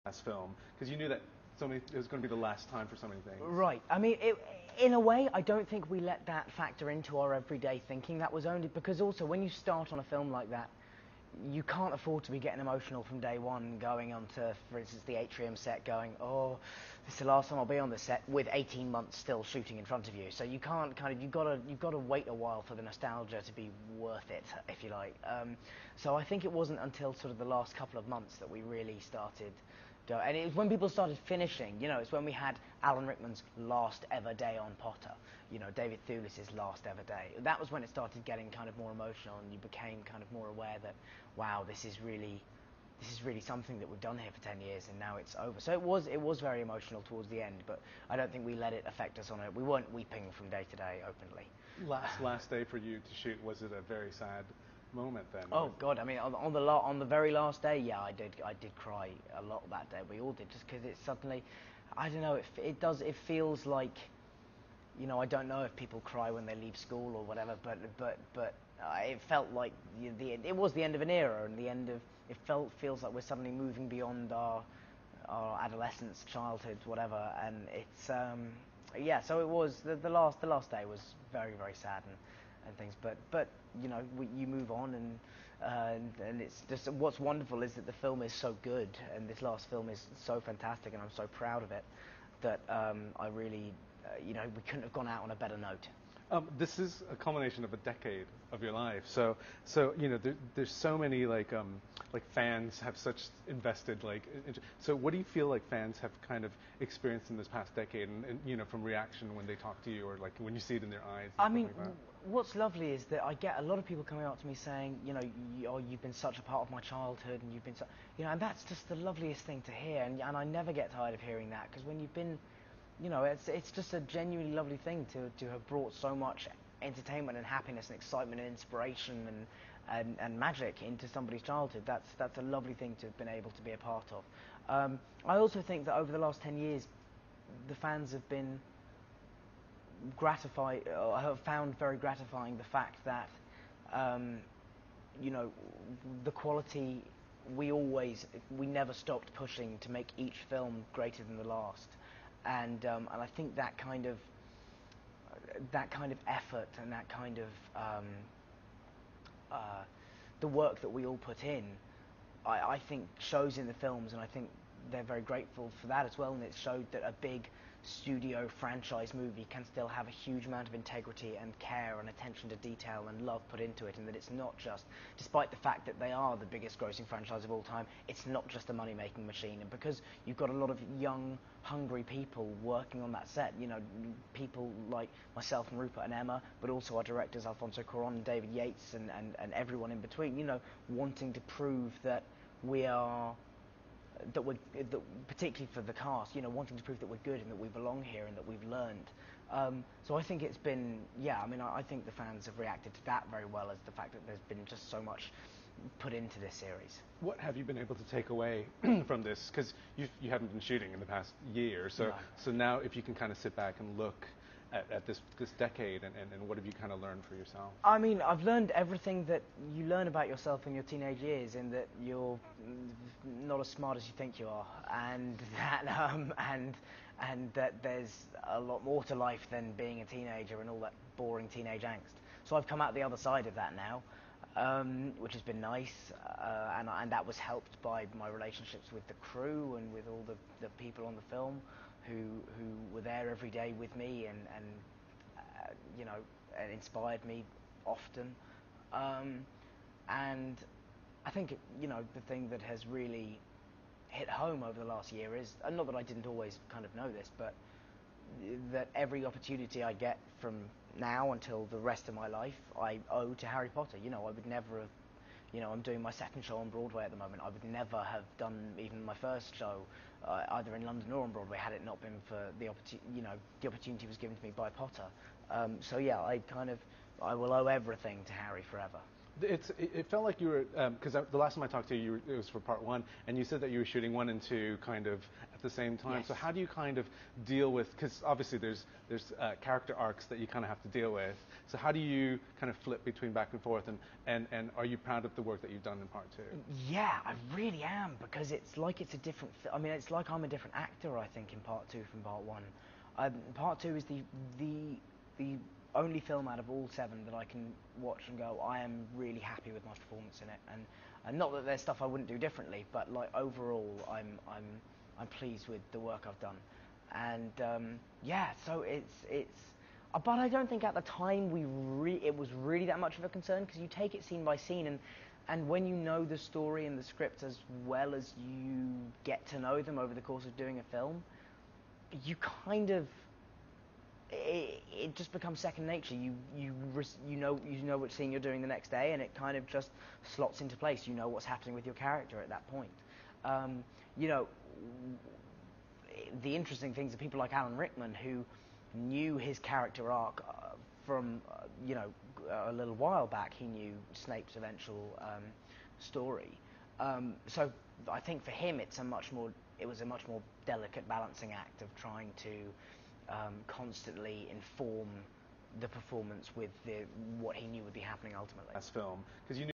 last film because you knew that it was going to be the last time for so many things. Right. I mean, in a way, I don't think we let that factor into our everyday thinking. That was only because also when you start on a film like that, you can't afford to be getting emotional from day one, going onto, for instance, the Atrium set, going, oh, this is the last time I'll be on this set, with 18 months still shooting in front of you. So you can't you've got to wait a while for the nostalgia to be worth it, if you like. So I think it wasn't until sort of the last couple of months that we really started. And it was when people started finishing, it's when we had Alan Rickman's last ever day on Potter, David Thewlis's last ever day. That was when it started getting kind of more emotional, and you became kind of more aware that, wow, this is really something that we've done here for 10 years, and now it's over. So it was very emotional towards the end, but I don't think we let it affect us on it. We weren't weeping from day to day openly. Last day for you to shoot, was it a very sad moment then? Oh God! I mean, on the very last day, yeah, I did cry a lot that day. We all did, just because it suddenly, I don't know, it feels like, I don't know if people cry when they leave school or whatever, but it felt like it was the end of an era, and the end of feels like we're suddenly moving beyond our adolescence, childhood, whatever, and it's yeah. So it was the last day was very, very sad and things, but you move on, and it's just, what's wonderful is that the film is so good, and this last film is so fantastic, and I'm so proud of it that I really we couldn't have gone out on a better note. This is a culmination of a decade of your life, so there's so many like fans have such invested so what do you feel like fans have kind of experienced in this past decade, and from reaction when they talk to you, or like when you see it in their eyes? I mean, like what's lovely is that I get a lot of people coming up to me saying, you've been such a part of my childhood, and you've been and that's just the loveliest thing to hear, and I never get tired of hearing that, because when you've been, it's just a genuinely lovely thing to have brought so much entertainment and happiness and excitement and inspiration and magic into somebody's childhood. That's a lovely thing to have been able to be a part of. I also think that over the last 10 years, the fans have been have found very gratifying the fact that the quality, we never stopped pushing to make each film greater than the last, and I think that kind of effort, and that kind of the work that we all put in, I think shows in the films, and I think they're very grateful for that as well. And it showed that a big studio franchise movie can still have a huge amount of integrity and care and attention to detail and love put into it, and that it's not just, despite the fact that they are the biggest grossing franchise of all time, it's not just a money-making machine. And because you've got a lot of young, hungry people working on that set, people like myself and Rupert and Emma, but also our directors Alfonso Cuarón and David Yates, and everyone in between, wanting to prove that particularly for the cast, wanting to prove that we're good and that we belong here and that we've learned. So I think it's been, I think the fans have reacted to that very well, as the fact that there's been just so much put into this series. What have you been able to take away from this? Because you haven't been shooting in the past year, so No. So now if you can kind of sit back and look at this decade, and what have you kind of learned for yourself? I mean, I've learned everything that you learn about yourself in your teenage years, in that you're not as smart as you think you are, and that there's a lot more to life than being a teenager and all that boring teenage angst. So I've come out the other side of that now, which has been nice, and that was helped by my relationships with the crew and with all the people on the film who were there every day with me, and and inspired me often. And I think the thing that has really hit home over the last year is, and not that I didn't always kind of know this, but that every opportunity I get from now until the rest of my life, I owe to Harry Potter. I would never have, I'm doing my second show on Broadway at the moment. I would never have done even my first show either in London or on Broadway had it not been for the opportunity. The opportunity was given to me by Potter. So yeah, I will owe everything to Harry forever. It felt like you were because the last time I talked to you, it was for part one, and you said that you were shooting one and two kind of at the same time. Yes. So how do you kind of deal with, because obviously there's character arcs that you kind of have to deal with. So how do you kind of flip between back and forth, and are you proud of the work that you've done in part two? Yeah, I really am, because it's like it's a different. I mean, it's like I'm a different actor, I think, in part two from part one. Part two is the only film out of all seven that I can watch and go, I am really happy with my performance in it, and not that there's stuff I wouldn't do differently, but like overall, I'm pleased with the work I've done, and yeah, so it's. But I don't think at the time it was really that much of a concern, because you take it scene by scene, and when you know the story and the script as well as you get to know them over the course of doing a film, you kind of it just becomes second nature. You know which scene you're doing the next day, and it kind of just slots into place. You know what's happening with your character at that point. You know, the interesting things are people like Alan Rickman, who knew his character arc from a little while back. He knew Snape's eventual story. So I think for him it was a much more delicate balancing act of trying to constantly inform the performance with what he knew would be happening ultimately. Last film, because you